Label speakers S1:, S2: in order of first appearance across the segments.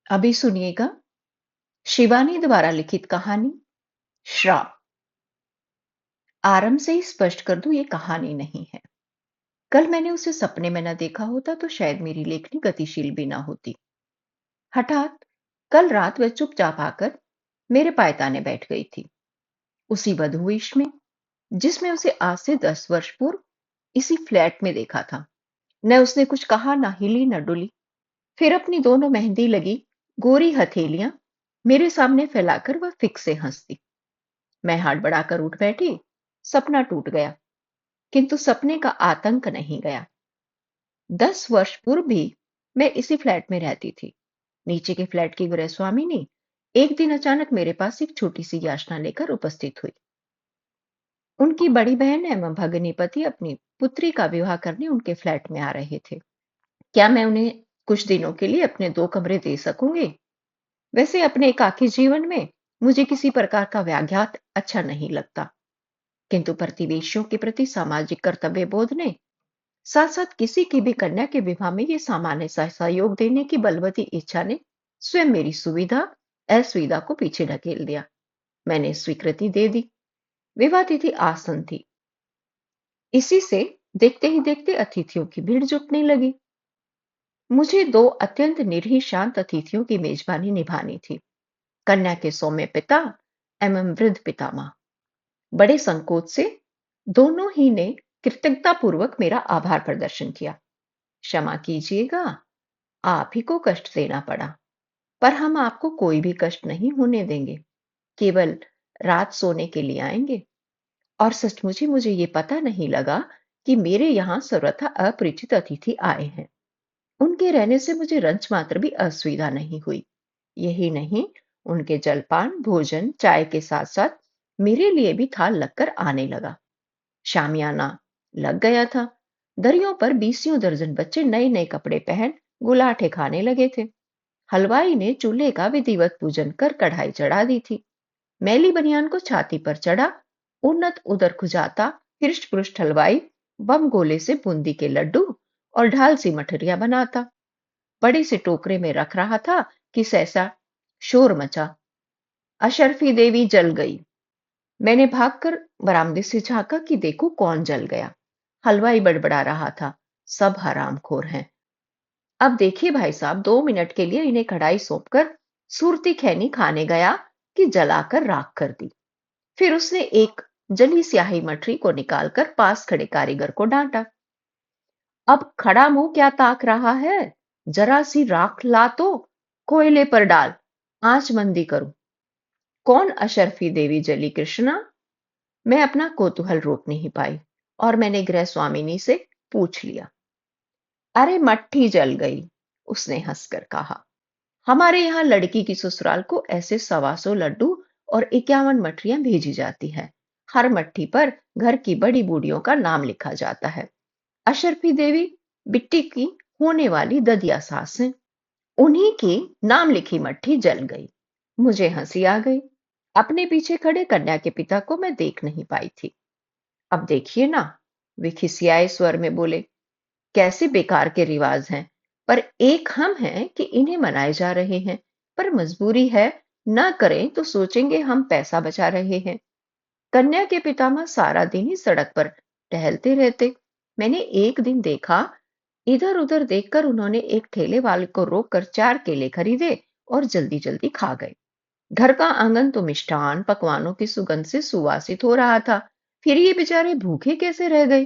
S1: अभी सुनिएगा शिवानी द्वारा लिखित कहानी श्राप। आरंभ से ही स्पष्ट कर दूं, ये कहानी नहीं है। कल मैंने उसे सपने में न देखा होता तो शायद मेरी लेखनी गतिशील भी ना होती। हठात कल रात वह चुपचाप आकर मेरे पायताने बैठ गई थी, उसी बदहोश में जिसमें उसे आज से 10 वर्ष पूर्व इसी फ्लैट में देखा था। न उसने कुछ कहा, न हिली न डुली। फिर अपनी दोनों मेहंदी लगी गोरी हथेलियां मेरे सामने फैलाकर वह फिक से हंसती। मैं हाथ बढ़ाकर उठ बैठी। सपना टूट गया, किंतु सपने का आतंक नहीं गया। 10 वर्ष पूर्व भी मैं इसी फ्लैट में रहती थी। नीचे के फ्लैट की गृहस्वामिनी एक दिन अचानक मेरे पास एक छोटी सी याचना लेकर उपस्थित हुई। उनकी बड़ी बहन एवं भगिनी पति अपनी पुत्री का विवाह करने उनके फ्लैट में आ रहे थे। क्या मैं उन्हें कुछ दिनों के लिए अपने 2 कमरे दे सकूंगी? वैसे अपने एकाकी जीवन में मुझे किसी प्रकार का व्याघात अच्छा नहीं लगता, किंतु प्रतिवेशियों के प्रति सामाजिक कर्तव्य बोध ने साथ साथ किसी की भी कन्या के विवाह में ये सामान्य सा सहयोग देने की बलवती इच्छा ने स्वयं मेरी सुविधा असुविधा को पीछे ढकेल दिया। मैंने स्वीकृति दे दी। विवाह तिथि आसन थी। इसी से देखते ही देखते अतिथियों की भीड़ जुटने लगी। मुझे 2 अत्यंत निरीह शांत अतिथियों की मेजबानी निभानी थी। कन्या के सौम्य पिता एवं वृद्ध पितामह। बड़े संकोच से दोनों ही ने कृतज्ञतापूर्वक मेरा आभार प्रदर्शन किया। क्षमा कीजिएगा, आप ही को कष्ट देना पड़ा, पर हम आपको कोई भी कष्ट नहीं होने देंगे। केवल रात सोने के लिए आएंगे। और सचमुच ही मुझे ये पता नहीं लगा कि मेरे यहां सर्वथा अपरिचित अतिथि आए हैं। उनके रहने से मुझे रंच मात्र भी असुविधा नहीं हुई। यही नहीं, उनके जलपान भोजन चाय के साथ साथ मेरे लिए भी थाल लगकर आने लगा। शामियाना लग गया था। दरियों पर बीसियों दर्जन बच्चे नए नए कपड़े पहन गुलाटे खाने लगे थे। हलवाई ने चूल्हे का विधिवत पूजन कर कढ़ाई चढ़ा दी थी। मैली बनियान को छाती पर चढ़ा उन्नत उदर खुजाता हृष्ट पुष्ट हलवाई बम गोले से बूंदी के लड्डू और ढाल सी मठरिया बनाता बड़े से टोकरे में रख रहा था कि सहसा शोर मचा। अशर्फी देवी जल गई। मैंने भागकर बरामदे से झांका कि देखो कौन जल गया। हलवाई बड़बड़ा रहा था, सब हरामखोर हैं। अब देखिए भाई साहब, 2 मिनट के लिए इन्हें कढ़ाई सौंपकर सूरती खैनी खाने गया कि जलाकर राख कर दी। फिर उसने एक जली स्याही मठरी को निकालकर पास खड़े कारीगर को डांटा। अब खड़ा मुंह क्या ताक रहा है? जरा सी राख ला तो कोयले पर डाल, आंच मंदी करूं। कौन अशर्फी देवी जली कृष्णा? मैं अपना कौतूहल रोक नहीं पाई और मैंने गृह स्वामिनी से पूछ लिया। अरे मट्ठी जल गई, उसने हंसकर कहा। हमारे यहाँ लड़की की ससुराल को ऐसे 125 लड्डू और 51 मठरियां भेजी जाती है। हर मट्ठी पर घर की बड़ी बूढ़ियों का नाम लिखा जाता है। अशरफी देवी बिट्टी की होने वाली ददिया सास हैं। उन्हीं की नाम लिखी मट्ठी जल गई। मुझे हंसी आ गई। अपने पीछे खड़े कन्या के पिता को मैं देख नहीं पाई थी। अब देखिए ना, वे खिसियाए स्वर में बोले, कैसे बेकार के रिवाज हैं। पर एक हम हैं कि इन्हें मनाए जा रहे हैं, पर मजबूरी है। ना करें तो सोचेंगे हम पैसा बचा रहे हैं। कन्या के पितामह सारा दिन ही सड़क पर टहलते रहते। मैंने एक दिन देखा, इधर उधर देखकर उन्होंने एक ठेले वाले को रोककर 4 केले खरीदे और जल्दी जल्दी खा गए। घर का आंगन तो मिष्ठान पकवानों की सुगंध से सुवासित हो रहा था। फिर ये बेचारे भूखे कैसे रह गए?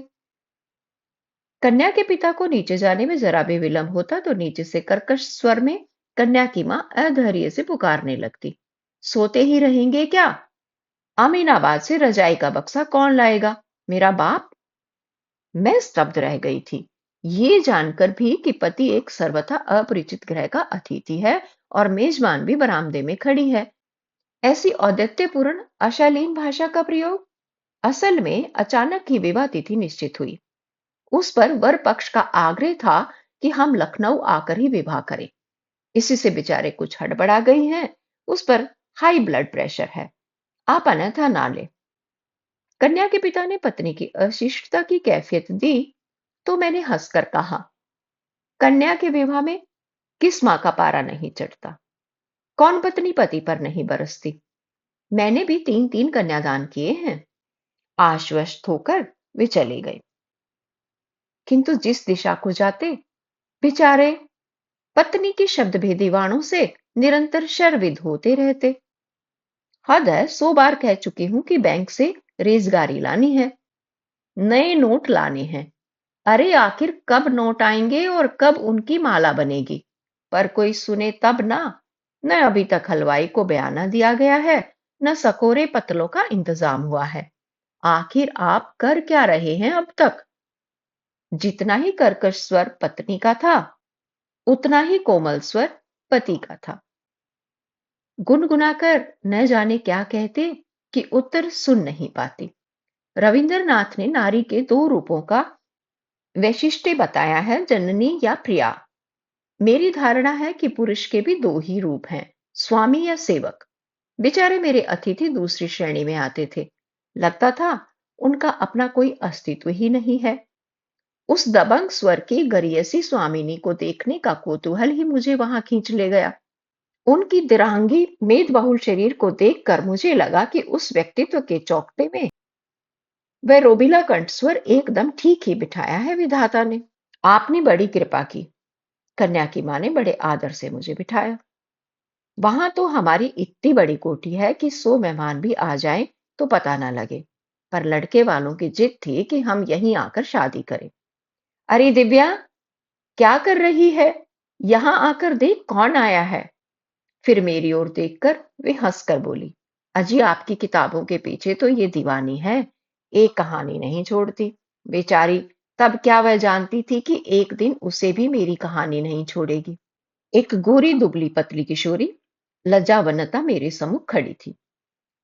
S1: कन्या के पिता को नीचे जाने में जरा भी विलंब होता तो नीचे से कर्कश स्वर में कन्या की मां अधैर्य से पुकारने लगती, सोते ही रहेंगे क्या? अमीनाबाद से रजाई का बक्सा कौन लाएगा? मेरा बाप? मैं स्तब्ध रह गई थी, ये जानकर भी कि पति एक सर्वथा अपरिचित ग्रह का अतिथि है और मेजबान भी बरामदे में खड़ी है। ऐसी औदित्यपूर्ण अशालीन भाषा का प्रयोग। असल में अचानक ही विवाह तिथि निश्चित हुई। उस पर वर पक्ष का आग्रह था कि हम लखनऊ आकर ही विवाह करें। इसी से बेचारे कुछ हड़बड़ा गई हैं। उस पर हाई ब्लड प्रेशर है, आप अन्यथा ना ले। कन्या के पिता ने पत्नी की अशिष्टता की कैफियत दी तो मैंने हंसकर कहा, कन्या के विवाह में किस मां का पारा नहीं चढ़ता। कौन पत्नी पति पर नहीं बरसती। मैंने भी 3-3 कन्यादान किए हैं। आश्वस्त होकर वे चले गए, किंतु जिस दिशा को जाते, बेचारे पत्नी की शब्दभेदी वाणों से निरंतर शरविद होते रहते। हद है, 100 बार कह चुकी हूं कि बैंक से रेजगारी लानी है, नए नोट लाने हैं। अरे आखिर कब नोट आएंगे और कब उनकी माला बनेगी? पर कोई सुने तब ना। न अभी तक हलवाई को बयाना दिया गया है, न सकोरे पत्तलों का इंतजाम हुआ है। आखिर आप कर क्या रहे हैं अब तक? जितना ही कर्कश स्वर पत्नी का था, उतना ही कोमल स्वर पति का था। गुनगुनाकर न जाने क्या कहते कि उत्तर सुन नहीं पाती। रविंद्रनाथ ने नारी के 2 रूपों का वैशिष्ट्य बताया है, जननी या प्रिया। मेरी धारणा है कि पुरुष के भी 2 ही रूप हैं, स्वामी या सेवक। बेचारे मेरे अतिथि दूसरी श्रेणी में आते थे। लगता था उनका अपना कोई अस्तित्व ही नहीं है। उस दबंग स्वर की गरियसी स्वामिनी को देखने का कौतूहल ही मुझे वहां खींच ले गया। उनकी दिरांगी मेदबहुल शरीर को देखकर मुझे लगा कि उस व्यक्तित्व के चौकटे में वह रोबीला कंठस्वर एकदम ठीक ही बिठाया है विधाता ने। आपने बड़ी कृपा की। कन्या की मां ने बड़े आदर से मुझे बिठाया। वहां तो हमारी इतनी बड़ी कोठी है कि 100 मेहमान भी आ जाएं तो पता ना लगे। पर लड़के वालों की जिद थी कि हम यहीं आकर शादी करें। अरे दिव्या, क्या कर रही है? यहां आकर देख कौन आया है। फिर मेरी ओर देखकर वे हंसकर बोली, अजी आपकी किताबों के पीछे तो ये दीवानी है, एक कहानी नहीं छोड़ती। बेचारी, तब क्या वह जानती थी कि एक दिन उसे भी मेरी कहानी नहीं छोड़ेगी। एक गोरी दुबली पतली किशोरी लज्जावनता मेरे सम्मुख खड़ी थी।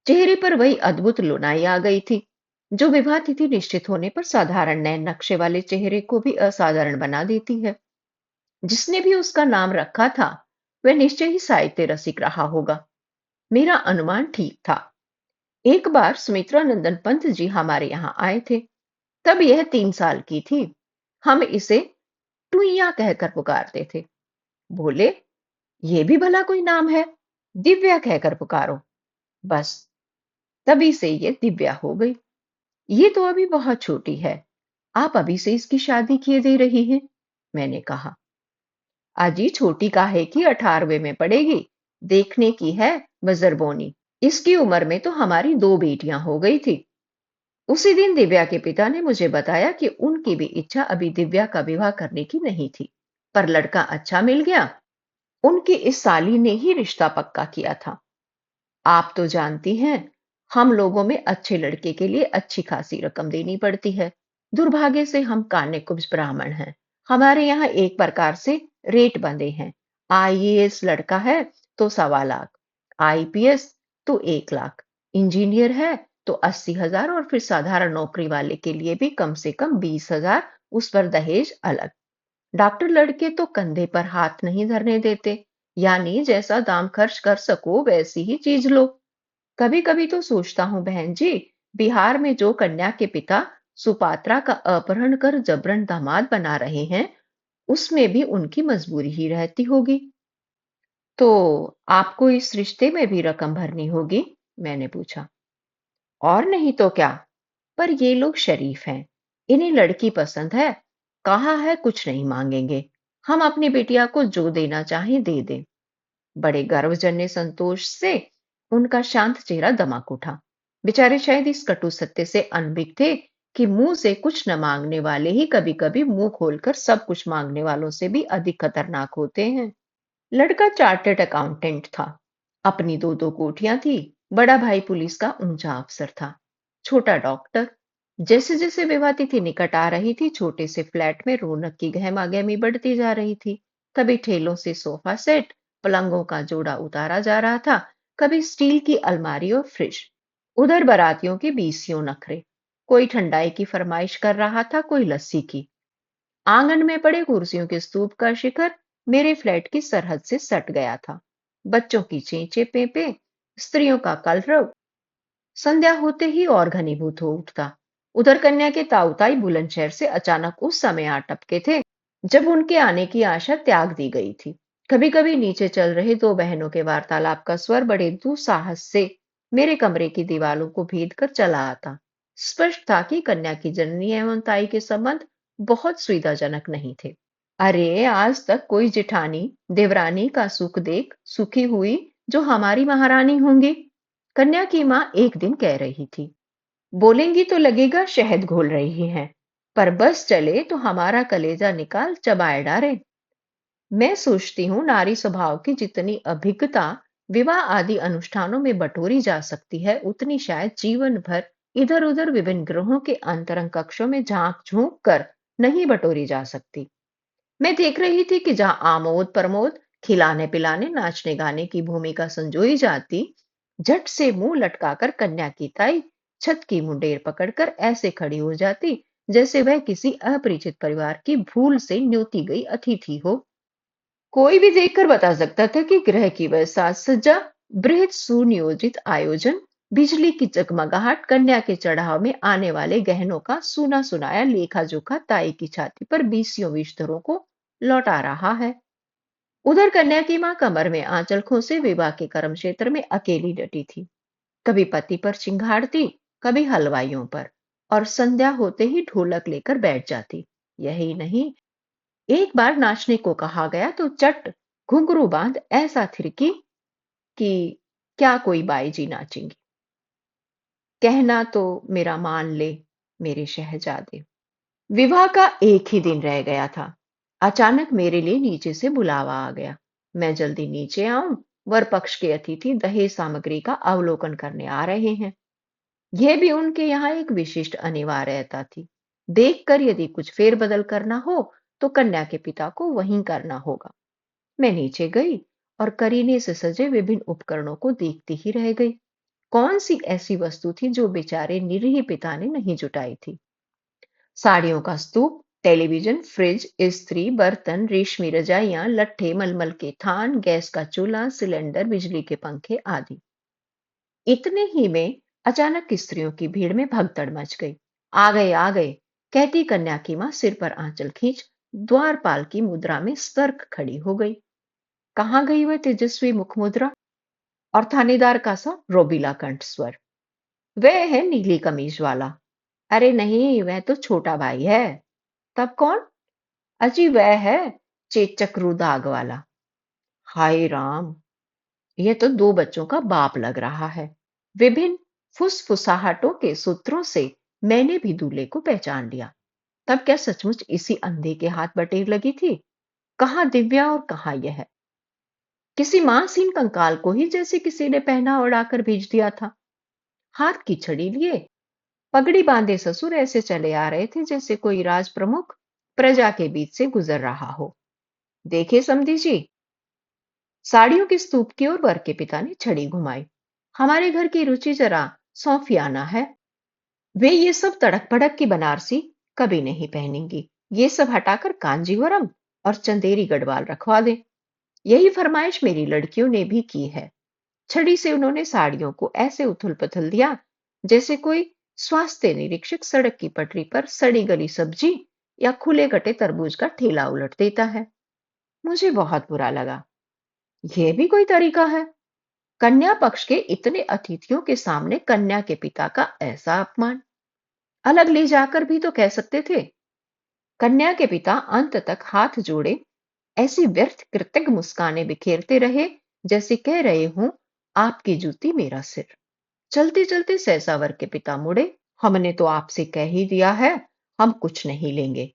S1: चेहरे पर वही अद्भुत लुनाई आ गई थी जो विवाह तिथि निश्चित होने पर साधारण नए नक्शे वाले चेहरे को भी असाधारण बना देती है। जिसने भी उसका नाम रखा था वह निश्चय ही साहित्य रसिक रहा होगा। मेरा अनुमान ठीक था। एक बार सुमित्रा नंदन पंत जी हमारे यहाँ आए थे। तब यह 3 साल की थी। हम इसे टुईया कहकर पुकारते थे। बोले, ये भी भला कोई नाम है? दिव्या कहकर पुकारो। बस तभी से ये दिव्या हो गई। ये तो अभी बहुत छोटी है, आप अभी से इसकी शादी किए दे रही हैं। मैंने कहा, अजी छोटी काहे की 18वें में पड़ेगी, देखने की है बजरबोनी। इसकी उम्र में तो हमारी 2 बेटियां हो गई थी। उसी दिन दिव्या के पिता ने मुझे बताया कि उनकी भी इच्छा अभी दिव्या का विवाह करने की नहीं थी, पर लड़का अच्छा मिल गया। उनकी इस साली ने ही रिश्ता पक्का किया था। आप तो जानती हैं, हम लोगों में अच्छे लड़के के लिए अच्छी खासी रकम देनी पड़ती है। दुर्भाग्य से हम कान्य कुब्ज ब्राह्मण हैं। हमारे यहाँ एक प्रकार से रेट बंधे हैं। आईएएस लड़का है तो 1.25 लाख, आईपीएस तो 1 लाख, इंजीनियर है तो 80,000 और फिर साधारण नौकरी वाले के लिए भी कम से कम 20,000, उस पर दहेज अलग। डॉक्टर लड़के तो कंधे पर हाथ नहीं धरने देते, यानी जैसा दाम खर्च कर सको वैसी ही चीज लो। कभी कभी तो सोचता हूँ बहन जी, बिहार में जो कन्या के पिता सुपात्रा का अपहरण कर जबरन दामाद बना रहे हैं, उसमें भी उनकी मजबूरी ही रहती होगी। तो आपको इस रिश्ते में भी रकम भरनी होगी? मैंने पूछा। और नहीं तो क्या, पर ये लोग शरीफ हैं, इन्हें लड़की पसंद है, कहा है कुछ नहीं मांगेंगे। हम अपनी बिटिया को जो देना चाहें दे दें। बड़े गर्वजन्य संतोष से उनका शांत चेहरा दमक उठा। बेचारे शायद इस कटु सत्य से अनभिज्ञ थे कि मुंह से कुछ न मांगने वाले ही कभी कभी मुंह खोलकर सब कुछ मांगने वालों से भी अधिक खतरनाक होते हैं। लड़का चार्टर्ड अकाउंटेंट था। अपनी 2-2 कोठियां थी। बड़ा भाई पुलिस का ऊंचा अफसर था। छोटा डॉक्टर। जैसे जैसे विवाह तिथि निकट आ रही थी, छोटे से फ्लैट में रौनक की गहमागहमी बढ़ती जा रही थी। कभी ठेलों से सोफा सेट, पलंगों का जोड़ा उतारा जा रहा था, कभी स्टील की अलमारी और फ्रिज। उधर बारातियों के बीसियों नखरे। कोई ठंडाई की फरमाइश कर रहा था, कोई लस्सी की। आंगन में पड़े कुर्सियों के स्तूप का शिखर मेरे फ्लैट की सरहद से सट गया था। बच्चों की चेंचे पेपे, स्त्रियों का कलरव संध्या होते ही और घनीभूत हो उठता। उधर कन्या के ताऊताई बुलंदशहर से अचानक उस समय आ टपके थे जब उनके आने की आशा त्याग दी गई थी। कभी कभी नीचे चल रहे दो बहनों के वार्तालाप का स्वर बड़े दुस्साहस से मेरे कमरे की दीवारों को भेद कर चला आता। स्पष्ट था कि कन्या की जननी एवं ताई के संबंध बहुत सुविधाजनक नहीं थे। अरे आज तक कोई जेठानी देवरानी का सुख देख सुखी हुई जो हमारी महारानी होंगी। कन्या की मां एक दिन कह रही थी, बोलेंगी तो लगेगा शहद घोल रही हैं, पर बस चले तो हमारा कलेजा निकाल चबाए डारे। मैं सोचती हूँ नारी स्वभाव की जितनी अभिज्ञता विवाह आदि अनुष्ठानों में बटोरी जा सकती है, उतनी शायद जीवन भर इधर उधर विभिन्न ग्रहों के अंतरंग कक्षों में झांक झोंक कर नहीं बटोरी जा सकती। मैं देख रही थी कि जहां आमोद प्रमोद खिलाने पिलाने नाचने गाने की भूमिका संजोई जाती, झट से मुंह लटकाकर कन्या की ताई छत की मुंडेर पकड़कर ऐसे खड़ी हो जाती जैसे वह किसी अपरिचित परिवार की भूल से न्योती गई अतिथि हो। कोई भी देखकर बता सकता था कि ग्रह की वह साज सज्जा, बृहद सुनियोजित आयोजन, बिजली की जगमगाहट, कन्या के चढ़ाव में आने वाले गहनों का सुना सुनाया लेखा जोखा ताई की छाती पर बीसियों विस्तरों को लौटा रहा है। उधर कन्या की मां कमर में आंचल खोसे विवाह के कर्म क्षेत्र में अकेली डटी थी। कभी पति पर चिंघाड़ती, कभी हलवाइयों पर, और संध्या होते ही ढोलक लेकर बैठ जाती। यही नहीं, एक बार नाचने को कहा गया तो चट घुंघरू बांध ऐसा थिरकी कि क्या कोई बाई जी नाचेंगी। कहना तो मेरा मान ले मेरे शहजादे। विवाह का एक ही दिन रह गया था। अचानक मेरे लिए नीचे से बुलावा आ गया। मैं जल्दी नीचे आऊं, वर पक्ष के अतिथि दहेज सामग्री का अवलोकन करने आ रहे हैं। यह भी उनके यहाँ एक विशिष्ट अनिवार्यता थी। देखकर यदि कुछ फेरबदल करना हो तो कन्या के पिता को वहीं करना होगा। मैं नीचे गई और करीने से सजे विभिन्न उपकरणों को देखती ही रह गई। कौन सी ऐसी वस्तु थी जो बेचारे निरीह पिता ने नहीं जुटाई थी? साड़ियों का स्तूप, टेलीविजन, फ्रिज, इस्त्री, बर्तन, रेशमी रजाइयां, लट्ठे, मलमल के थान, गैस का चूल्हा, सिलेंडर, बिजली के पंखे आदि। इतने ही में अचानक स्त्रियों की भीड़ में भगदड़ मच गई। आ गए आ गए, कहती कन्या की मां सिर पर आंचल खींच द्वारपाल की मुद्रा में सतर्क खड़ी हो गई। कहाँ गई वह तेजस्वी मुख मुद्रा और थानेदार का सा रोबीला कंठ स्वर? वह है नीली कमीज वाला। अरे नहीं, वह तो छोटा भाई है। तब कौन? अजी वह है चेचक दाग वाला। हाय राम, यह तो दो बच्चों का बाप लग रहा है। विभिन्न फुसफुसाहटों के सूत्रों से मैंने भी दूल्हे को पहचान लिया। तब क्या सचमुच इसी अंधे के हाथ बटेर लगी थी? कहाँ दिव्या और कहाँ यह? किसी मांसहीन कंकाल को ही जैसे किसी ने पहना उड़ाकर भेज दिया था। हाथ की छड़ी लिए पगड़ी बांधे ससुर ऐसे चले आ रहे थे जैसे कोई राज प्रमुख प्रजा के बीच से गुजर रहा हो। देखे समधी जी, साड़ियों के स्तूप की ओर वर के पिता ने छड़ी घुमाई। हमारे घर की रुचि जरा सौफियाना है। वे ये सब तड़क भड़क की बनारसी कभी नहीं पहनेंगी। ये सब हटाकर कांजीवरम और चंदेरी गढ़वाल रखवा दे। यही फरमाइश मेरी लड़कियों ने भी की है। छड़ी से उन्होंने साड़ियों को ऐसे उथल पुथल दिया जैसे कोई स्वास्थ्य निरीक्षक सड़क की पटरी पर सड़ी गली सब्जी या खुले कटे तरबूज का ठेला उलट देता है। मुझे बहुत बुरा लगा। यह भी कोई तरीका है? कन्या पक्ष के इतने अतिथियों के सामने कन्या के पिता का ऐसा अपमान! अलग ले जाकर भी तो कह सकते थे। कन्या के पिता अंत तक हाथ जोड़े ऐसी व्यर्थ कृतज्ञ मुस्काने बिखेरते रहे जैसे कह रहे हूं, आपकी जूती मेरा सिर। चलते चलते सहसावर के पिता मुड़े। हमने तो आपसे कह ही दिया है, हम कुछ नहीं लेंगे।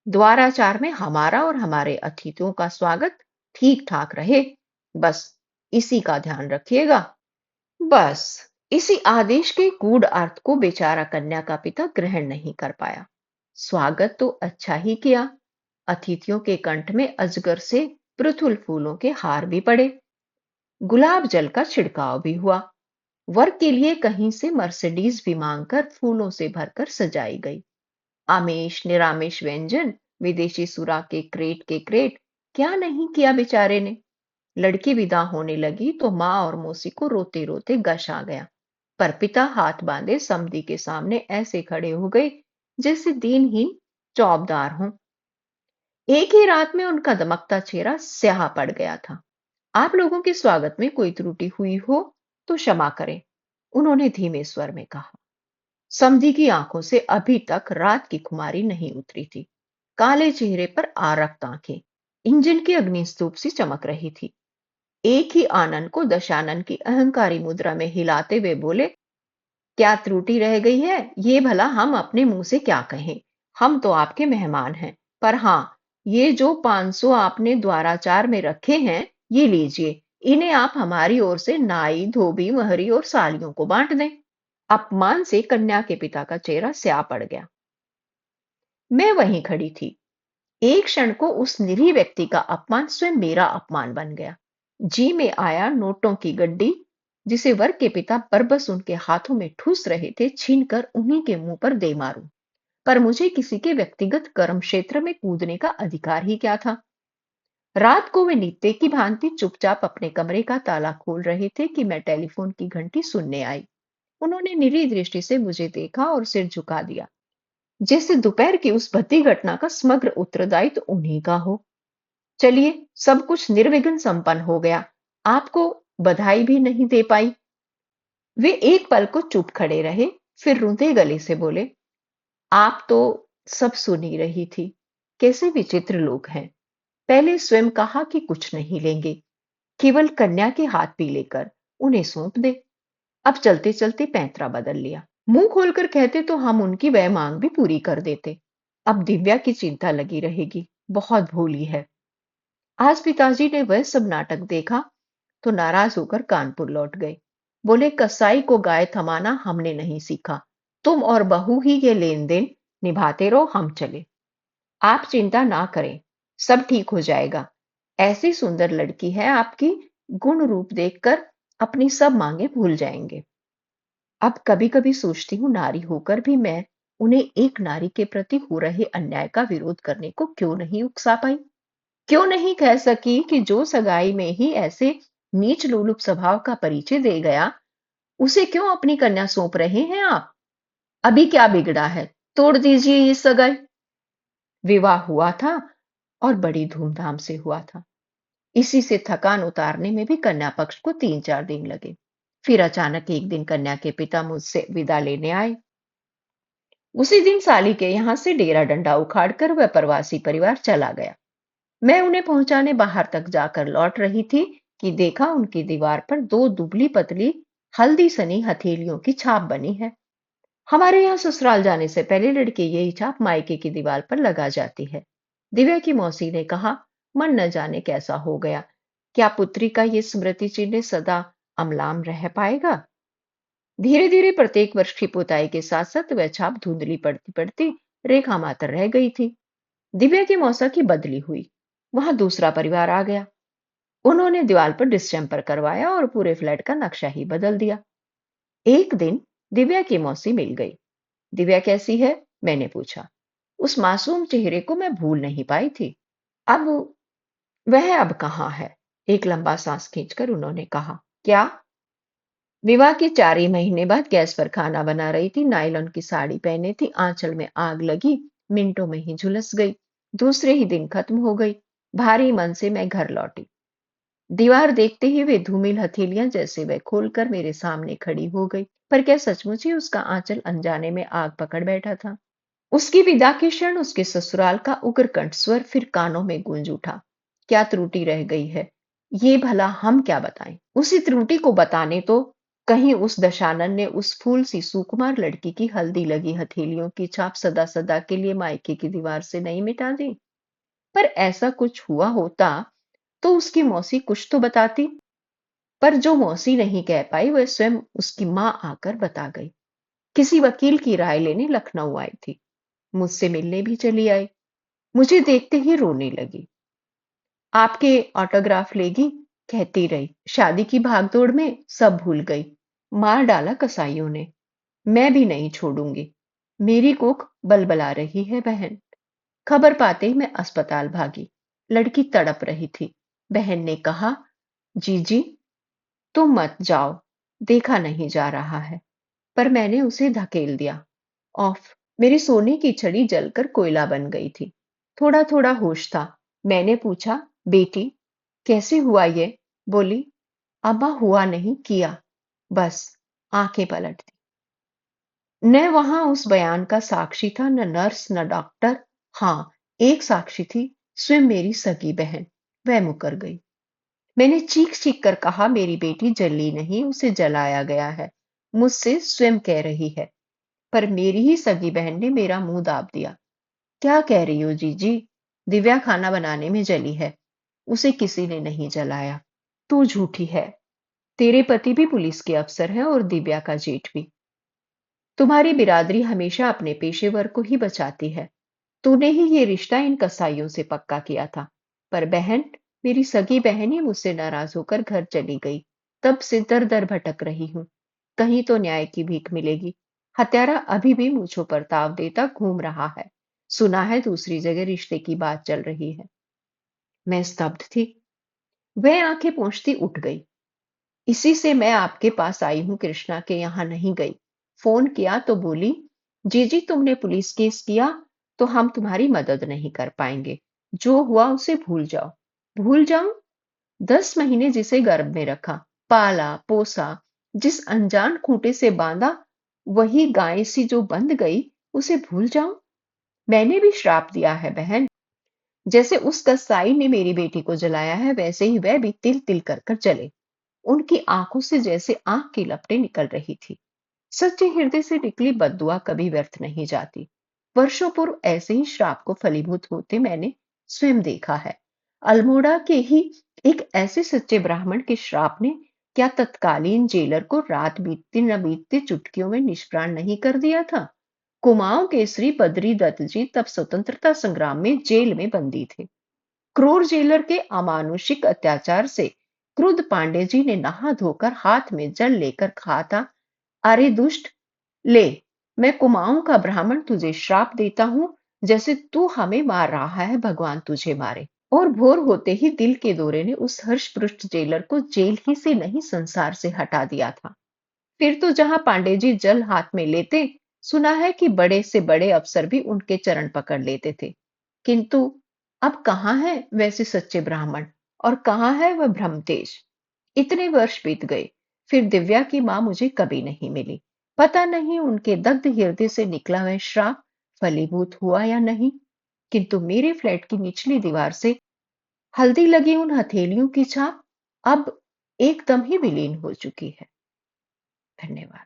S1: द्वाराचार में हमारा और हमारे अतिथियों का स्वागत ठीक ठाक रहे, बस इसी का ध्यान रखिएगा। बस इसी आदेश के गूढ़ अर्थ को बेचारा कन्या का पिता ग्रहण नहीं कर पाया। स्वागत तो अच्छा ही किया। अतिथियों के कंठ में अजगर से पृथुल फूलों के हार भी पड़े, गुलाब जल का छिड़काव भी हुआ। वर के लिए कहीं से मर्सिडीज भी मांगकर फूलों से भरकर सजाई गई। आमेश निरामिष व्यंजन, विदेशी सुरा के क्रेट, क्या नहीं किया बेचारे ने। लड़की विदा होने लगी तो माँ और मौसी को रोते रोते गश आ गया, पर पिता हाथ बांधे समधी के सामने ऐसे खड़े हो गए जैसे दीनहीन चौबदार हों। एक ही रात में उनका दमकता चेहरा स्याह पड़ गया था। आप लोगों के स्वागत में कोई त्रुटि हुई हो तो क्षमा करें, उन्होंने धीमे स्वर में कहा। समधी की आंखों से अभी तक रात की खुमारी नहीं उतरी थी। काले चेहरे पर आरक्त आंखें इंजन की अग्निस्तूप सी चमक रही थी। एक ही आनंद को दशानन की अहंकारी मुद्रा में हिलाते हुए बोले, क्या त्रुटि रह गई है? ये भला हम अपने मुंह से क्या कहें? हम तो आपके मेहमान हैं। पर हाँ, ये जो 500 आपने द्वाराचार में रखे हैं, ये लीजिए। इन्हें आप हमारी ओर से नाई, धोबी, महरी और सालियों को बांट दें। अपमान से कन्या के पिता का चेहरा स्या पड़ गया। मैं वहीं खड़ी थी। एक क्षण को उस निरीह व्यक्ति का अपमान स्वयं मेरा अपमान बन गया। जी में आया नोटों की गड्डी, जिसे वर के पिता बरबस उनके हाथों में ठूस रहे थे, छीनकर उन्हीं के मुंह पर दे मारूं। पर मुझे किसी के व्यक्तिगत कर्म क्षेत्र में कूदने का अधिकार ही क्या था? रात को वे नित्य की भांति चुपचाप अपने कमरे का ताला खोल रहे थे कि मैं टेलीफोन की घंटी सुनने आई। उन्होंने निरीह दृष्टि से मुझे देखा और सिर झुका दिया, जैसे दोपहर की उस भद्दी घटना का समग्र उत्तरदायित्व उन्हीं का हो। चलिए, सब कुछ निर्विघ्न संपन्न हो गया। आपको बधाई भी नहीं दे पाई। वे एक पल को चुप खड़े रहे, फिर रूंधे गले से बोले, आप तो सब सुन ही रही थी। कैसे विचित्र लोग हैं। पहले स्वयं कहा कि कुछ नहीं लेंगे, केवल कन्या के हाथ पी लेकर उन्हें सौंप दे। अब चलते चलते पैंतरा बदल लिया। मुंह खोलकर कहते तो हम उनकी वह मांग भी पूरी कर देते। अब दिव्या की चिंता लगी रहेगी, बहुत भोली है। आज पिताजी ने वह सब नाटक देखा तो नाराज होकर कानपुर लौट गए। बोले, कसाई को गाय थमाना हमने नहीं सीखा। तुम और बहू ही ये लेन देन निभाते रहो, हम चले। आप चिंता ना करें, सब ठीक हो जाएगा। ऐसी सुंदर लड़की है आपकी, गुण रूप देखकर अपनी सब मांगे भूल जाएंगे। अब कभी कभी सोचती हूँ, नारी होकर भी मैं उन्हें एक नारी के प्रति हो रहे अन्याय का विरोध करने को क्यों नहीं उकसा पाई? क्यों नहीं कह सकी कि जो सगाई में ही ऐसे नीच लोलुप स्वभाव का परिचय दे गया, उसे क्यों अपनी कन्या सौंप रहे हैं आप? अभी क्या बिगड़ा है? तोड़ दीजिए ये सगाई। विवाह हुआ था और बड़ी धूमधाम से हुआ था। इसी से थकान उतारने में भी कन्या पक्ष को 3-4 दिन लगे। फिर अचानक एक दिन कन्या के पिता मुझसे विदा लेने आए। उसी दिन साली के यहां से डेरा डंडा उखाड़कर वह प्रवासी परिवार चला गया। मैं उन्हें पहुंचाने बाहर तक जाकर लौट रही थी कि देखा उनकी दीवार पर 2 दुबली पतली हल्दी सनी हथेलियों की छाप बनी है। हमारे यहाँ ससुराल जाने से पहले लड़की यही छाप मायके की दीवार पर लगा जाती है। दिव्या की मौसी ने कहा, मन न जाने कैसा हो गया। क्या पुत्री का ये स्मृति चिन्ह सदा अम्लान रह पाएगा? धीरे धीरे प्रत्येक वर्ष की पुताई के साथ साथ वह छाप धुंधली पड़ती पड़ती रेखा मात्र रह गई थी। दिव्या की मौसा की बदली हुई। वहां दूसरा परिवार आ गया। उन्होंने दीवार पर डिस्टेम्पर करवाया और पूरे फ्लैट का नक्शा ही बदल दिया। एक दिन दिव्या की मौसी मिल गई। दिव्या कैसी है? मैंने पूछा। उस मासूम चेहरे को मैं भूल नहीं पाई थी। अब वह अब कहाँ है? एक लंबा सांस खींचकर उन्होंने कहा। क्या? विवाह के 4 ही महीने बाद गैस पर खाना बना रही थी, नायलॉन की साड़ी पहनी थी, आंचल में आग लगी, मिनटों में ही झुलस गई। दूसरे ही दिन खत्म हो गई। भारी मन से मैं घर लौटी। दीवार देखते ही वे धूमिल हथेलियां जैसे वह खोलकर मेरे सामने खड़ी हो गई। पर क्या सचमुच ही उसका आंचल अनजाने में आग पकड़ बैठा था? उसकी विदा के क्षण उसके ससुराल का उग्र कंठ स्वर फिर कानों में गूंज उठा। क्या त्रुटि रह गई है? ये भला हम क्या बताएं? उसी त्रुटि को बताने तो कहीं उस दशानन ने उस फूल सी सुकुमार लड़की की हल्दी लगी हथेलियों की छाप सदा सदा के लिए मायके की दीवार से नहीं मिटा दी? पर ऐसा कुछ हुआ होता तो उसकी मौसी कुछ तो बताती। पर जो मौसी नहीं कह पाई वह स्वयं उसकी मां आकर बता गई। किसी वकील की राय लेने लखनऊ आई थी। मुझसे मिलने भी चली आई। मुझे देखते ही रोने लगी। आपके ऑटोग्राफ लेगी, कहती रही। शादी की भागदौड़ में सब भूल गई। मार डाला कसाईयों ने। मैं भी नहीं छोड़ूंगी। मेरी कोख बलबला रही है बहन। खबर पाते ही मैं अस्पताल भागी। लड़की तड़प रही थी। बहन ने कहा, जीजी तुम मत जाओ, देखा नहीं जा रहा है। पर मैंने उसे धकेल दिया। ऑफ। मेरी सोने की छड़ी जलकर कोयला बन गई थी। थोड़ा थोड़ा होश था। मैंने पूछा, बेटी कैसे हुआ ये? बोली, अम्मा हुआ नहीं, किया। बस आंखें पलट दी। न वहां उस बयान का साक्षी था, न नर्स, न डॉक्टर। हाँ, एक साक्षी थी, स्वयं मेरी सगी बहन। वह मुकर गई। मैंने चीख चीख कर कहा, मेरी बेटी जली नहीं, उसे जलाया गया है। मुझसे स्वयं कह रही है। पर मेरी ही सगी बहन ने मेरा मुंह दाब दिया। क्या कह रही हो जीजी? दिव्या खाना बनाने में जली है, उसे किसी ने नहीं जलाया। तू झूठी है। तेरे पति भी पुलिस के अफसर हैं और दिव्या का जेठ भी। तुम्हारी बिरादरी हमेशा अपने पेशेवर को ही बचाती है। तूने ही ये रिश्ता इन कसाईयों से पक्का किया था। पर बहन, मेरी सगी बहन ही मुझसे नाराज होकर घर चली गई। तब से दर दर भटक रही हूं। कहीं तो न्याय की भीख मिलेगी। हत्यारा अभी भी मुझो पर ताव देता घूम रहा है। सुना है दूसरी जगह रिश्ते की बात चल रही है। मैं स्तब्ध थी। वह आंखें पोंछती उठ गई। इसी से मैं आपके पास आई हूं, कृष्णा के यहां नहीं गई। फोन किया तो बोली, जीजी तुमने पुलिस केस किया तो हम तुम्हारी मदद नहीं कर पाएंगे। जो हुआ उसे भूल जाओ। भूल जाऊं? 10 महीने जिसे गर्भ में रखा, पाला पोसा, जिस अनजान खूंटे से बांधा, वही गाय सी जो बंध गई, उसे भूल जाऊं? मैंने भी श्राप दिया है बहन। जैसे उस कसाई ने मेरी बेटी को जलाया है, वैसे ही वह भी तिल तिल कर कर जले। उनकी आंखों से जैसे आंख की लपटें निकल रही थी। सच्चे हृदय से निकली बद्दुआ कभी व्यर्थ नहीं जाती। वर्षों पूर्व ऐसे ही श्राप को फलीभूत होते मैंने स्वयं देखा है। अल्मोड़ा के ही एक ऐसे सच्चे ब्राह्मण के श्राप ने क्या तत्कालीन जेलर को रात बीतती न बीतती चुटकियों में निष्प्राण नहीं कर दिया था? कुमाऊं केसरी बद्री दत्त जी तब स्वतंत्रता संग्राम में जेल में बंदी थे। क्रूर जेलर के अमानुषिक अत्याचार से क्रुद्ध पांडे जी ने नहा धोकर हाथ में जल लेकर कहा था, अरे दुष्ट, ले, मैं कुमाऊं का ब्राह्मण तुझे श्राप देता हूं, जैसे तू हमें मार रहा है, भगवान तुझे मारे। और भोर होते ही दिल के दौरे ने उस हर्षपृष्ट जेलर को जेल ही से नहीं संसार से हटा दिया था। फिर तो जहां पांडे जी जल हाथ में लेते, सुना है कि बड़े से बड़े अफसर भी उनके चरण पकड़ लेते थे। किंतु अब कहां है वैसे सच्चे ब्राह्मण, और कहां है वह ब्रह्मतेज? इतने वर्ष बीत गए, फिर दिव्या की मां मुझे कभी नहीं मिली। पता नहीं उनके दग्ध हृदय से निकला वह श्राप फलीभूत हुआ या नहीं। किंतु मेरे फ्लैट की निचली दीवार से हल्दी लगी उन हथेलियों की छाप अब एकदम ही विलीन हो चुकी है। धन्यवाद।